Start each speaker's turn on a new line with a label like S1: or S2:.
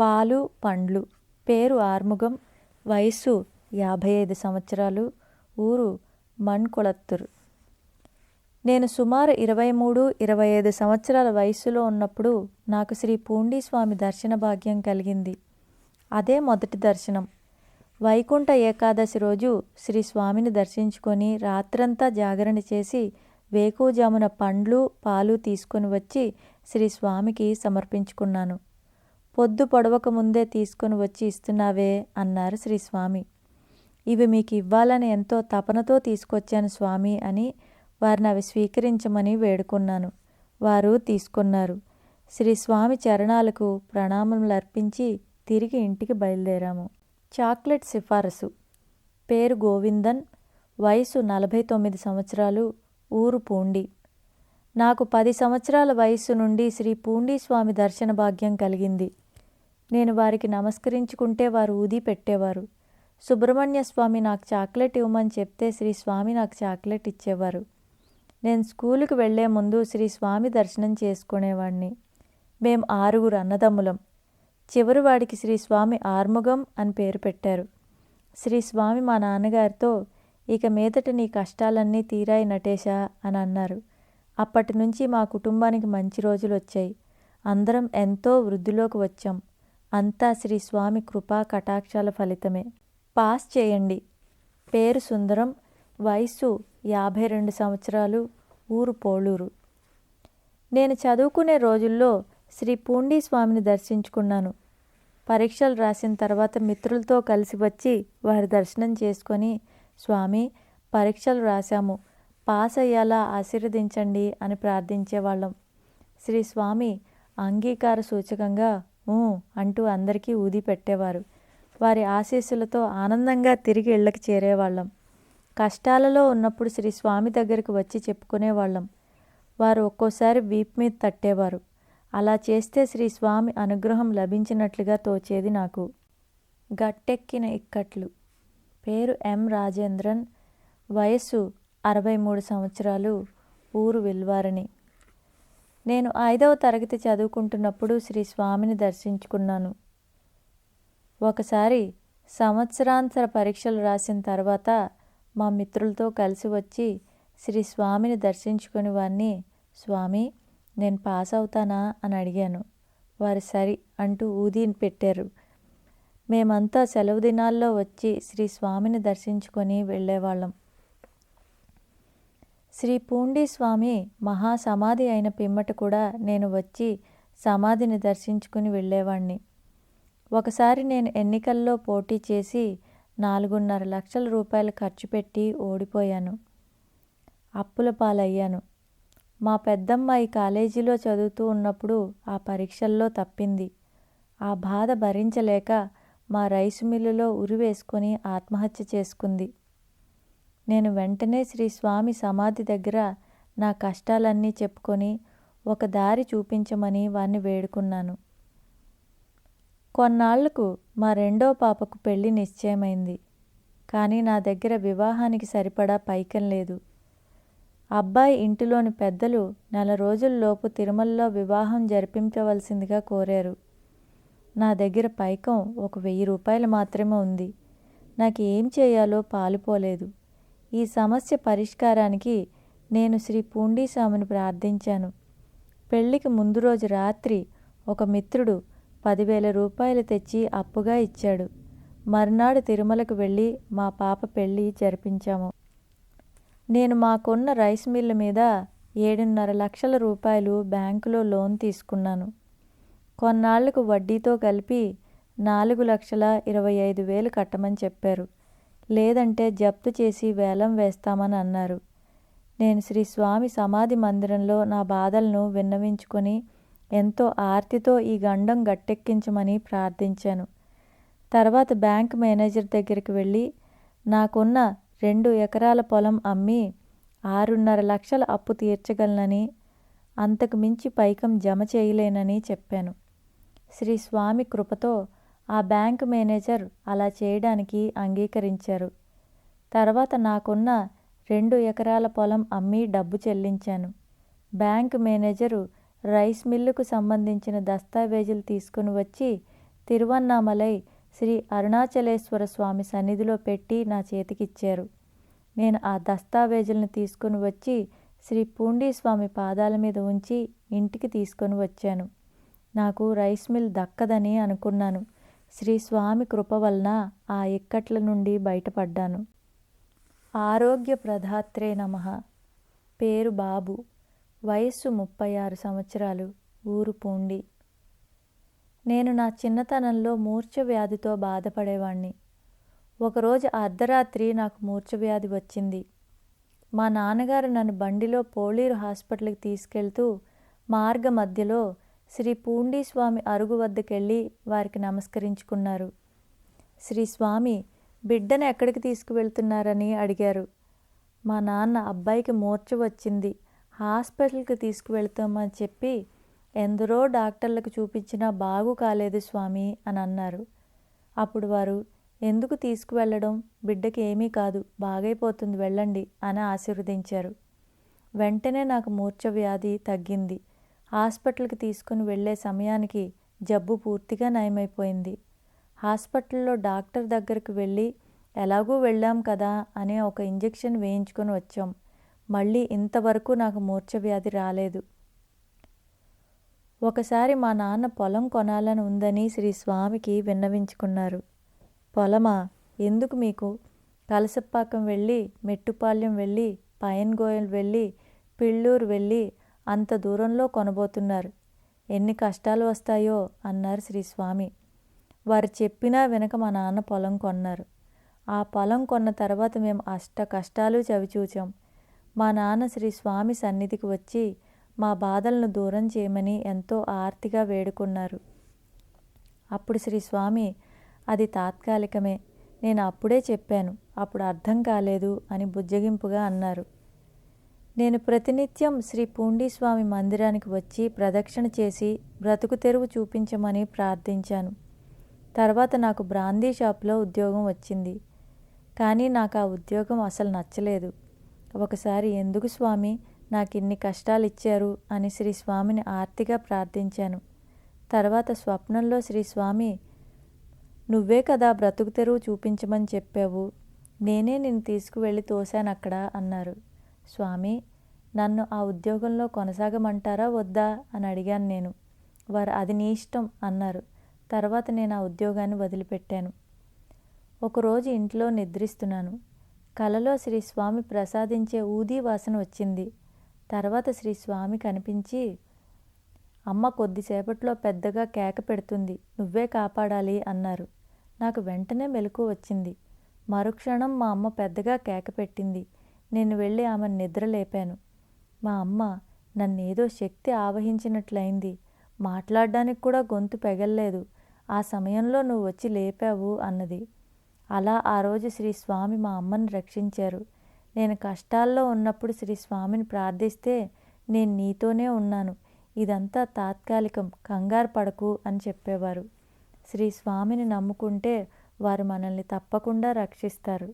S1: పాలు పండ్లు. పేరు ఆర్ముగం. వయస్సు 55 సంవత్సరాలు. ఊరు మణ్కొళత్తూరు. నేను సుమారు 23-25 సంవత్సరాల వయస్సులో ఉన్నప్పుడు నాకు శ్రీ పూండీస్వామి దర్శన భాగ్యం కలిగింది. అదే మొదటి దర్శనం. వైకుంఠ ఏకాదశి రోజు శ్రీ స్వామిని దర్శించుకొని రాత్రంతా జాగరణ చేసి వేకువజామున పండ్లు పాలు తీసుకొని వచ్చి శ్రీ స్వామికి సమర్పించుకున్నాను. పొద్దు పొడవక ముందే తీసుకొని వచ్చి ఇస్తున్నావే అన్నారు శ్రీ స్వామి. ఇవి మీకు ఇవ్వాలని ఎంతో తపనతో తీసుకొచ్చాను స్వామి అని వారిని అవి స్వీకరించమని వేడుకున్నాను. వారు తీసుకున్నారు. శ్రీ స్వామి చరణాలకు ప్రణామములు అర్పించి తిరిగి ఇంటికి బయలుదేరాము. చాక్లెట్ సిఫారసు. పేరు గోవిందన్. వయసు 49 సంవత్సరాలు. ఊరు పూండి. నాకు 10 సంవత్సరాల వయస్సు నుండి శ్రీ పూండీస్వామి దర్శన భాగ్యం కలిగింది. నేను వారికి నమస్కరించుకుంటే వారు ఊది పెట్టేవారు. సుబ్రహ్మణ్య స్వామి నాకు చాక్లెట్ ఇవ్వమని చెప్తే శ్రీ స్వామి నాకు చాక్లెట్ ఇచ్చేవారు. నేను స్కూలుకి వెళ్లే ముందు శ్రీ స్వామి దర్శనం చేసుకునేవాడిని. మేం 6 అన్నదమ్ములం. చివరి వాడికి శ్రీ స్వామి ఆర్ముగం అని పేరు పెట్టారు. శ్రీ స్వామి మా నాన్నగారితో, ఇక మీదట నీ కష్టాలన్నీ తీరాయి నటేశా అని అన్నారు. అప్పటి నుంచి మా కుటుంబానికి మంచి రోజులు వచ్చాయి. అందరం ఎంతో వృద్ధిలోకి వచ్చాం. అంతా శ్రీ స్వామి కృపా కటాక్షాల ఫలితమే. పాస్ చేయండి. పేరు సుందరం. వయస్సు 52 సంవత్సరాలు. ఊరు పోళూరు. నేను చదువుకునే రోజుల్లో శ్రీ పూండీస్వామిని దర్శించుకున్నాను. పరీక్షలు రాసిన తర్వాత మిత్రులతో కలిసి వచ్చి వారి దర్శనం చేసుకొని, స్వామి పరీక్షలు రాశాము, పాస్ అయ్యేలా ఆశీర్వదించండి అని ప్రార్థించేవాళ్ళం. శ్రీ స్వామి అంగీకార సూచకంగా అంటూ అందరికీ ఊది పెట్టేవారు. వారి ఆశీస్సులతో ఆనందంగా తిరిగి ఇళ్ళకి చేరేవాళ్ళం. కష్టాలలో ఉన్నప్పుడు శ్రీ స్వామి దగ్గరికి వచ్చి చెప్పుకునేవాళ్ళం. వారు ఒక్కోసారి వీపు మీద తట్టేవారు. అలా చేస్తే శ్రీ స్వామి అనుగ్రహం లభించినట్లుగా తోచేది నాకు. గట్టెక్కిన ఇక్కట్లు. పేరు ఎం రాజేంద్రన్. వయస్సు 63 సంవత్సరాలు. ఊరు విల్వారణి. నేను 5వ తరగతి చదువుకుంటున్నప్పుడు శ్రీ స్వామిని దర్శించుకున్నాను. ఒకసారి సంవత్సరాంతర పరీక్షలు రాసిన తర్వాత మా మిత్రులతో కలిసి వచ్చి శ్రీ స్వామిని దర్శించుకుని వారిని, స్వామి నేను పాస్ అవుతానా అని అడిగాను. వారు సరి అంటూ ఊదిని పెట్టారు. మేమంతా సెలవు దినాల్లో వచ్చి శ్రీ స్వామిని దర్శించుకొని వెళ్ళేవాళ్ళం. శ్రీ పూండీస్వామి మహాసమాధి అయిన పిమ్మట కూడా నేను వచ్చి సమాధిని దర్శించుకుని వెళ్ళేవాణ్ణి. ఒకసారి నేను ఎన్నికల్లో పోటీ చేసి 4.5 లక్షల రూపాయలు ఖర్చు పెట్టి ఓడిపోయాను. అప్పుల పాలయ్యాను. మా పెద్దమ్మాయి కాలేజీలో చదువుతూ ఉన్నప్పుడు ఆ పరీక్షల్లో తప్పింది. ఆ బాధ భరించలేక మా రైసు మిల్లులో ఉరివేసుకొని ఆత్మహత్య చేసుకుంది. నేను వెంటనే శ్రీ స్వామి సమాధి దగ్గర నా కష్టాలన్నీ చెప్పుకొని ఒక దారి చూపించమని వారిని వేడుకున్నాను. కొన్నాళ్లకు మా 2వ పాపకు పెళ్లి నిశ్చయమైంది. కానీ నా దగ్గర వివాహానికి సరిపడా పైకం లేదు. అబ్బాయి ఇంటిలోని పెద్దలు 4 రోజుల్లోపు తిరుమలలో వివాహం జరిపించవలసిందిగా కోరారు. నా దగ్గర పైకం ఒక 1000 రూపాయలు మాత్రమే ఉంది. నాకు ఏం చేయాలో పాలుపోలేదు. ఈ సమస్య పరిష్కారానికి నేను శ్రీ పూండీస్వామిని ప్రార్థించాను. పెళ్లికి ముందు రోజు రాత్రి ఒక మిత్రుడు 10,000 రూపాయలు తెచ్చి అప్పుగా ఇచ్చాడు. మర్నాడు తిరుమలకు వెళ్ళి మా పాప పెళ్లి జరిపించాము. నేను మాకున్న రైస్ మిల్లు మీద 7.5 లక్షల రూపాయలు బ్యాంకులో లోన్ తీసుకున్నాను. కొన్నాళ్లకు వడ్డీతో కలిపి 4,25,000 కట్టమని చెప్పారు. లేదంటే జప్తు చేసి వేలం వేస్తామని అన్నారు. నేను శ్రీ స్వామి సమాధి మందిరంలో నా బాధలను విన్నవించుకొని ఎంతో ఆర్తితో ఈ గండం గట్టెక్కించమని ప్రార్థించాను. తర్వాత బ్యాంక్ మేనేజర్ దగ్గరికి వెళ్ళి నాకున్న 2 ఎకరాల పొలం అమ్మి 6.5 లక్షల అప్పు తీర్చగలనని, అంతకు మించి పైకం జమ చేయలేనని చెప్పాను. శ్రీ స్వామి కృపతో ఆ బ్యాంక్ మేనేజర్ అలా చేయడానికి అంగీకరించారు. తర్వాత నాకున్న 2 ఎకరాల పొలం అమ్మి డబ్బు చెల్లించాను. బ్యాంక్ మేనేజరు రైస్ మిల్లుకు సంబంధించిన దస్తావేజులు తీసుకుని వచ్చి తిరువన్నామలై శ్రీ అరుణాచలేశ్వర స్వామి సన్నిధిలో పెట్టి నా చేతికిచ్చారు. నేను ఆ దస్తావేజులను తీసుకుని వచ్చి శ్రీ పూండీ స్వామి పాదాల మీద ఉంచి ఇంటికి తీసుకొని వచ్చాను. నాకు రైస్ మిల్ దక్కదని అనుకున్నాను. శ్రీ స్వామి కృప వలన ఆ ఇక్కట్ల నుండి బయటపడ్డాను. ఆరోగ్య ప్రదాత్రే నమః. పేరు బాబు. వయస్సు 36 సంవత్సరాలు. ఊరు పూండి. నేను నా చిన్నతనంలో మూర్ఛ వ్యాధితో బాధపడేవాణ్ణి. ఒకరోజు అర్ధరాత్రి నాకు మూర్ఛ వ్యాధి వచ్చింది. మా నాన్నగారు నన్ను బండిలో పోళీరు హాస్పిటల్కి తీసుకెళ్తూ మార్గ మధ్యలో శ్రీ పూండీ స్వామి అరుగు వద్దకెళ్ళి వారికి నమస్కరించుకున్నారు. శ్రీ స్వామి బిడ్డను ఎక్కడికి తీసుకువెళ్తున్నారని అడిగారు. మా నాన్న అబ్బాయికి మూర్ఛ వచ్చింది, హాస్పిటల్కి తీసుకువెళ్తామని చెప్పి ఎందరో డాక్టర్లకు చూపించినా బాగు కాలేదు స్వామి అని అన్నారు. అప్పుడు వారు, ఎందుకు తీసుకువెళ్ళడం, బిడ్డకి ఏమీ కాదు, బాగైపోతుంది, వెళ్ళండి అని ఆశీర్వదించారు. వెంటనే నాకు మూర్ఛ వ్యాధి తగ్గింది. హాస్పిటల్కి తీసుకుని వెళ్ళే సమయానికి జబ్బు పూర్తిగా నయమైపోయింది. హాస్పిటల్లో డాక్టర్ దగ్గరికి వెళ్ళి ఎలాగూ వెళ్ళాం కదా అని ఒక ఇంజెక్షన్ వేయించుకొని వచ్చాం. మళ్ళీ ఇంతవరకు నాకు మూర్ఛ వ్యాధి రాలేదు. ఒకసారి మా నాన్న పొలం కొనాలని ఉందని శ్రీ స్వామికి విన్నవించుకున్నారు. పొలమా, ఎందుకు మీకు? కలసపాకం వెళ్ళి, మెట్టుపాళ్యం వెళ్ళి, పయన్గోయల్ వెళ్ళి, పిళ్ళూరు వెళ్ళి అంత దూరంలో కొనబోతున్నారు. ఎన్ని కష్టాలు వస్తాయో అన్నారు శ్రీ స్వామి. వారు చెప్పినా వెనక మా నాన్న పొలం కొన్నారు. ఆ పొలం కొన్న తర్వాత మేము అష్ట కష్టాలు చవిచూచాం. మా నాన్న శ్రీ స్వామి సన్నిధికి వచ్చి మా బాధలను దూరం చేయమని ఎంతో ఆర్తిగా వేడుకున్నారు. అప్పుడు శ్రీ స్వామి, అది తాత్కాలికమే, నేను అప్పుడే చెప్పాను, అప్పుడు అర్థం కాలేదు అని బుజ్జగింపుగా అన్నారు. నేను ప్రతినిత్యం శ్రీ పూండీ స్వామి మందిరానికి వచ్చి ప్రదక్షిణ చేసి బ్రతుకు తెరువు చూపించమని ప్రార్థించాను. తర్వాత నాకు బ్రాందీ షాప్లో ఉద్యోగం వచ్చింది. కానీ నాకు ఆ ఉద్యోగం అసలు నచ్చలేదు. ఒకసారి, ఎందుకు స్వామి నాకు ఇన్ని కష్టాలు ఇచ్చారు అని శ్రీ స్వామిని ఆర్తిగా ప్రార్థించాను. తర్వాత స్వప్నంలో శ్రీ స్వామి, నువ్వే కదా బ్రతుకు తెరువు చూపించమని చెప్పావు, నేనే నిన్ను తీసుకువెళ్ళి తోశాను అక్కడ అన్నారు. స్వామి, నన్ను ఆ ఉద్యోగంలో కొనసాగమంటారా వద్దా అని అడిగాను నేను. వారు, అది నీ ఇష్టం అన్నారు. తర్వాత నేను ఆ ఉద్యోగాన్ని వదిలిపెట్టాను. ఒకరోజు ఇంట్లో నిద్రిస్తున్నాను. కలలో శ్రీ స్వామి ప్రసాదించే ఊదీ వాసన వచ్చింది. తర్వాత శ్రీ స్వామి కనిపించి, అమ్మ కొద్దిసేపట్లో పెద్దగా కేక పెడుతుంది, నువ్వే కాపాడాలి అన్నారు. నాకు వెంటనే మెలకువ వచ్చింది. మరుక్షణం మా అమ్మ పెద్దగా కేక పెట్టింది. నేను వెళ్ళి ఆమెను నిద్ర లేపాను. మా అమ్మ, నన్నేదో శక్తి ఆవహించినట్లయింది, మాట్లాడడానికి కూడా గొంతు పెగల్లేదు, ఆ సమయంలో నువ్వు వచ్చి లేపావు అన్నది. అలా ఆ రోజు శ్రీ స్వామి మా అమ్మని రక్షించారు. నేను కష్టాల్లో ఉన్నప్పుడు శ్రీ స్వామిని ప్రార్థిస్తే, నేను నీతోనే ఉన్నాను, ఇదంతా తాత్కాలికం, కంగారు పడకు అని చెప్పేవారు. శ్రీ స్వామిని నమ్ముకుంటే వారు మనల్ని తప్పకుండా రక్షిస్తారు.